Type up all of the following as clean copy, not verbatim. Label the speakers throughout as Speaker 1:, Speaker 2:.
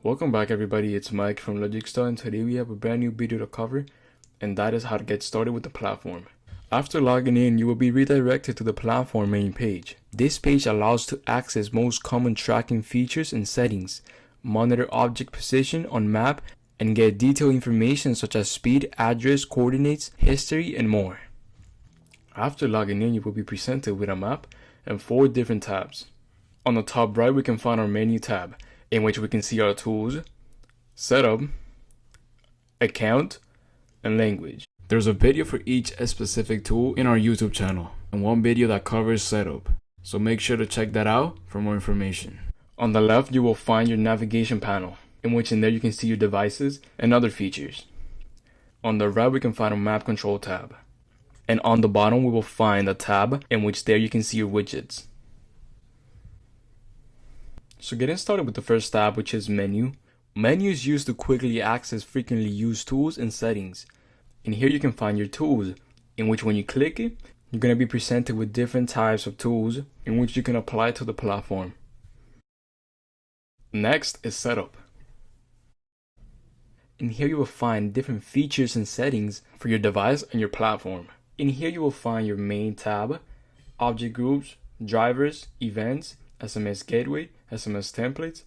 Speaker 1: Welcome back everybody, it's Mike from Widgets, and today we have a brand new video to cover, and that is how to get started with the platform. After logging in, you will be redirected to the platform main page. This page allows to access most common tracking features and settings, monitor object position on map, and get detailed information such as speed, address, coordinates, history, and more. After logging in, you will be presented with a map and 4 different tabs. On the top right, we can find our menu tab, in which we can see our tools, setup, account, and language. There's a video for each specific tool in our YouTube channel, and one video that covers setup, so make sure to check that out for more information. On the left, you will find your navigation panel, in which in there you can see your devices and other features. On the right, we can find a map control tab, and on the bottom we will find a tab in which there you can see your widgets. So getting started with the first tab, which is menu. Menu is used to quickly access frequently used tools and settings. And here you can find your tools, in which when you click it, you're going to be presented with different types of tools in which you can apply to the platform. Next is setup. In here you will find different features and settings for your device and your platform. In here you will find your main tab, object groups, drivers, events, SMS gateway, SMS templates,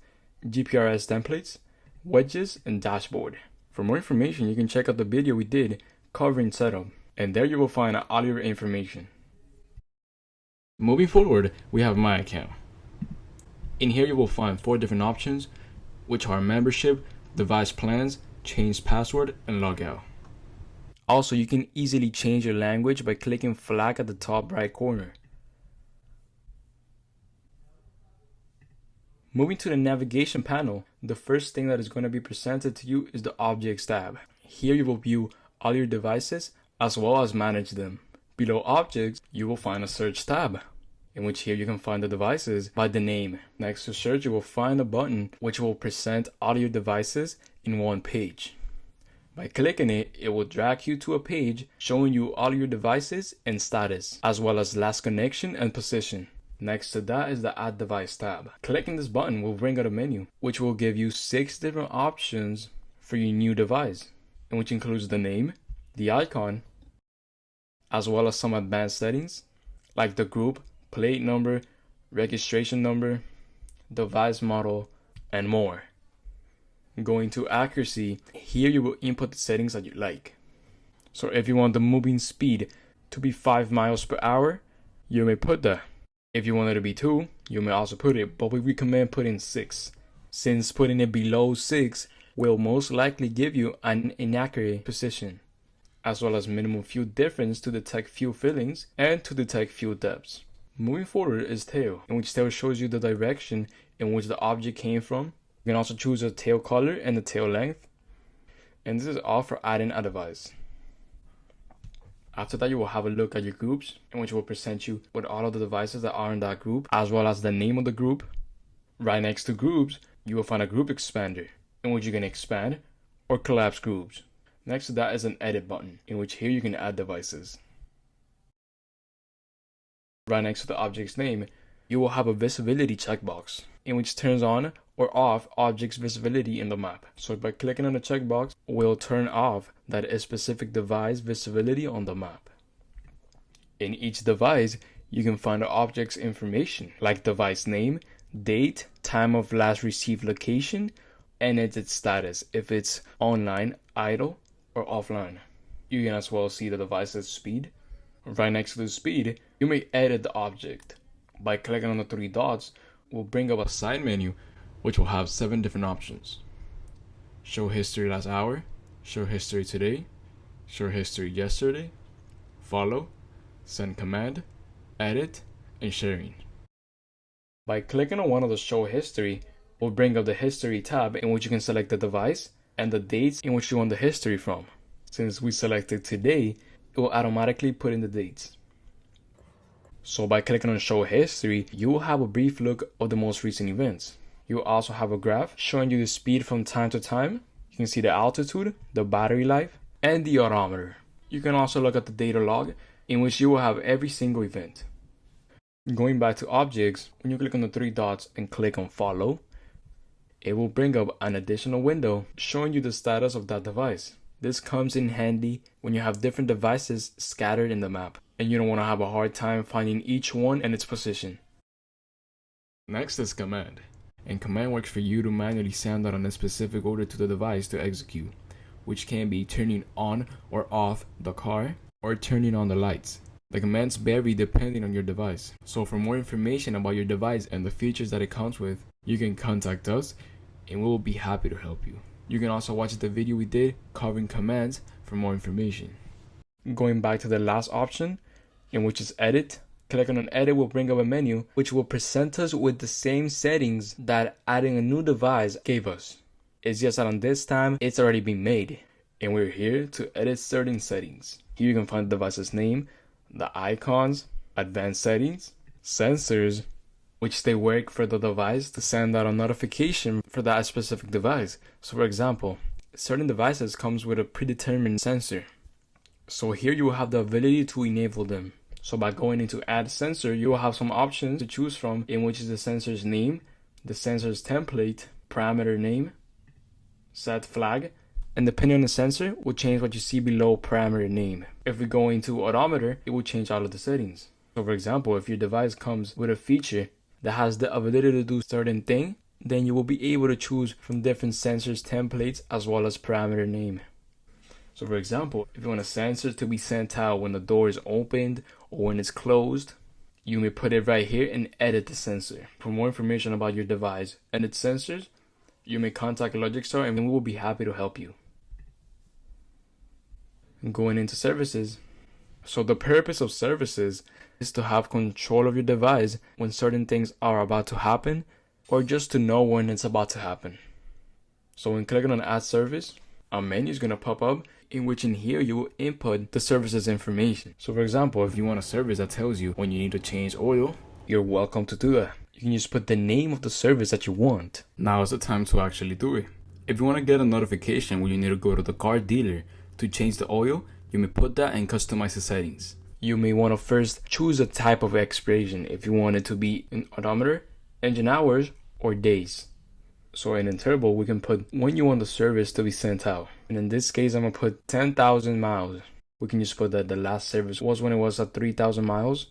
Speaker 1: GPRS templates, wedges, and dashboard. For more information, you can check out the video we did covering setup, and there you will find all your information. Moving forward, we have My Account. In here you will find 4 different options, which are membership, device plans, change password, and logout. Also, you can easily change your language by clicking flag at the top right corner. Moving to the navigation panel, the first thing that is going to be presented to you is the Objects tab. Here you will view all your devices as well as manage them. Below Objects, you will find a Search tab, in which here you can find the devices by the name. Next to Search, you will find a button which will present all your devices in one page. By clicking it, it will drag you to a page showing you all your devices and status, as well as last connection and position. Next to that is the Add Device tab. Clicking this button will bring out a menu, which will give you 6 different options for your new device, and which includes the name, the icon, as well as some advanced settings, like the group, plate number, registration number, device model, and more. Going to accuracy, here you will input the settings that you like. So if you want the moving speed to be 5 miles per hour, you may put that. If you want it to be 2, you may also put it, but we recommend putting 6, since putting it below 6 will most likely give you an inaccurate position, as well as minimum fuel difference to detect fuel fillings and to detect fuel depths. Moving forward is tail, in which tail shows you the direction in which the object came from. You can also choose a tail color and the tail length, and this is all for adding a device. After that, you will have a look at your groups, in which will present you with all of the devices that are in that group, as well as the name of the group. Right next to groups, you will find a group expander, in which you can expand or collapse groups. Next to that is an edit button, in which here you can add devices. Right next to the object's name, you will have a visibility checkbox, in which turns on or off object's visibility in the map. So by clicking on the checkbox, we'll turn off that specific device visibility on the map. In each device, you can find the object's information, like device name, date, time of last received location, and its status, if it's online, idle, or offline. You can as well see the device's speed. Right next to the speed, you may edit the object. By clicking on the 3 dots, we'll bring up a side menu which will have 7 different options. Show history last hour, show history today, show history yesterday, follow, send command, edit, and sharing. By clicking on one of the show history, we'll bring up the history tab, in which you can select the device and the dates in which you want the history from. Since we selected today, it will automatically put in the dates. So by clicking on show history, you will have a brief look of the most recent events. You will also have a graph showing you the speed from time to time. You can see the altitude, the battery life, and the odometer. You can also look at the data log, in which you will have every single event. Going back to objects, when you click on the three dots and click on follow, it will bring up an additional window showing you the status of that device. This comes in handy when you have different devices scattered in the map and you don't want to have a hard time finding each one and its position. Next is command. And command works for you to manually send out a specific order to the device to execute, which can be turning on or off the car or turning on the lights. The commands vary depending on your device. So for more information about your device and the features that it comes with, you can contact us and we will be happy to help you. You can also watch the video we did covering commands for more information. Going back to the last option, in which is edit, click on an edit will bring up a menu which will present us with the same settings that adding a new device gave us. It's just that on this time, it's already been made. And we're here to edit certain settings. Here you can find the device's name, the icons, advanced settings, sensors, which they work for the device to send out a notification for that specific device. So for example, certain devices comes with a predetermined sensor. So here you will have the ability to enable them. So by going into add sensor, you will have some options to choose from, in which is the sensor's name, the sensor's template, parameter name, set flag, and depending on the sensor, will change what you see below parameter name. If we go into odometer, it will change all of the settings. So for example, if your device comes with a feature that has the ability to do certain thing, then you will be able to choose from different sensors templates as well as parameter name. So for example, if you want a sensor to be sent out when the door is opened or when it's closed, you may put it right here and edit the sensor. For more information about your device and its sensors, you may contact LogicStar and we will be happy to help you. Going into services. So the purpose of services is to have control of your device when certain things are about to happen or just to know when it's about to happen. So when clicking on add service, a menu is going to pop up in which in here you will input the service's information. So for example, if you want a service that tells you when you need to change oil, you're welcome to do that. You can just put the name of the service that you want. Now is the time to actually do it. If you want to get a notification when you need to go to the car dealer to change the oil, you may put that and customize the settings. You may want to first choose a type of expiration if you want it to be in odometer, engine hours, or days. So in turbo, we can put when you want the service to be sent out. And in this case, I'm going to put 10,000 miles. We can just put that the last service was when it was at 3,000 miles.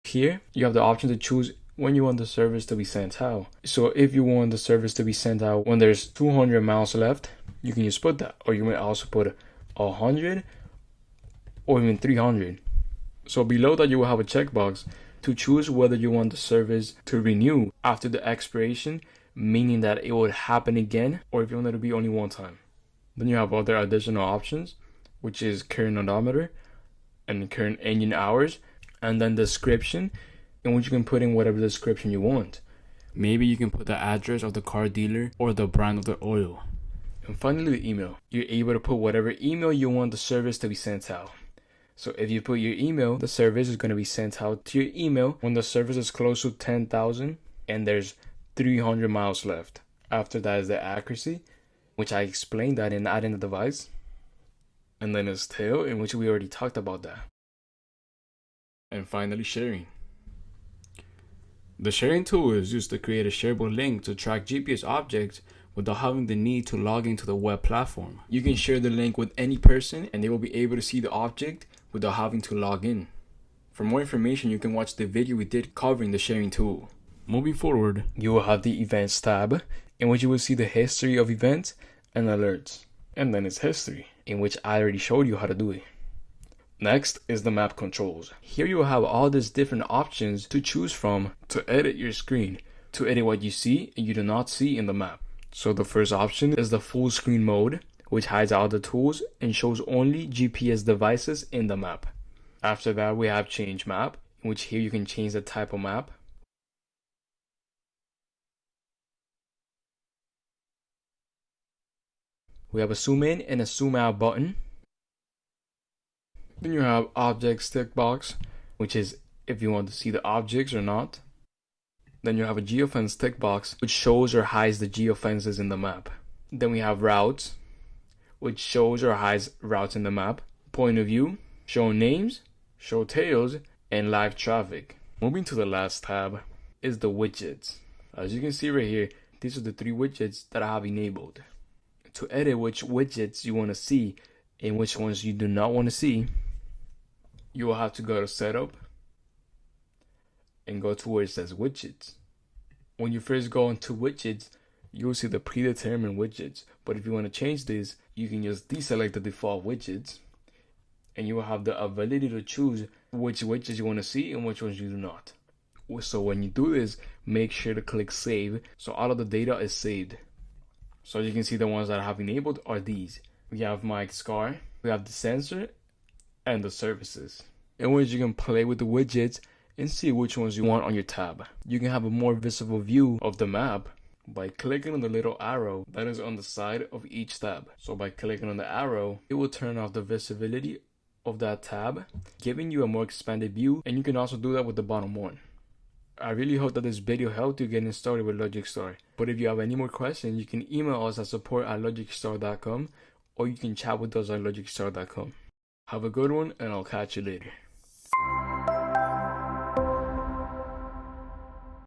Speaker 1: Here, you have the option to choose when you want the service to be sent out. So if you want the service to be sent out when there's 200 miles left, you can just put that. Or you may also put 100 or even 300. So below that, you will have a checkbox to choose whether you want the service to renew after the expiration, meaning that it would happen again, or if you want it to be only one time. Then you have other additional options, which is current odometer and current engine hours, and then description, in which you can put in whatever description you want. Maybe you can put the address of the car dealer or the brand of the oil. And finally, the email. You're able to put whatever email you want the service to be sent out. So if you put your email, the service is going to be sent out to your email when the service is close to 10,000 and there's 300 miles left. After that is the accuracy, which I explained that in adding the device. And then it's tail, in which we already talked about that. And finally, sharing. The sharing tool is used to create a shareable link to track GPS objects without having the need to log into the web platform. You can share the link with any person and they will be able to see the object without having to log in. For more information, you can watch the video we did covering the sharing tool. Moving forward, you will have the events tab, in which you will see the history of events and alerts. And then it's history, in which I already showed you how to do it. Next is the map controls. Here you will have all these different options to choose from to edit your screen, to edit what you see and you do not see in the map. So the first option is the full screen mode, which hides all the tools and shows only GPS devices in the map. After that, we have change map, in which here you can change the type of map. We have a zoom in and a zoom out button. Then you have objects tick box, which is if you want to see the objects or not. Then you have a geofence tick box, which shows or hides the geofences in the map. Then we have routes, which shows or hides routes in the map. Point of view, show names, show tails, and live traffic. Moving to the last tab is the widgets. As you can see right here, these are the 3 widgets that I have enabled. To edit which widgets you want to see and which ones you do not want to see, you will have to go to setup and go to where it says widgets. When you first go into widgets, you will see the predetermined widgets, but if you want to change this, you can just deselect the default widgets and you will have the ability to choose which widgets you want to see and which ones you do not. So when you do this, make sure to click save so all of the data is saved. So as you can see, the ones that I have enabled are these. We have my scar, we have the sensor, and the services, in which you can play with the widgets and see which ones you want on your tab. You can have a more visible view of the map by clicking on the little arrow that is on the side of each tab. So by clicking on the arrow, it will turn off the visibility of that tab, giving you a more expanded view, and you can also do that with the bottom one. I really hope that this video helped you getting started with LogicStar. But if you have any more questions, you can email us at support@logicstar.com or you can chat with us at logicstar.com. Have a good one, and I'll catch you later.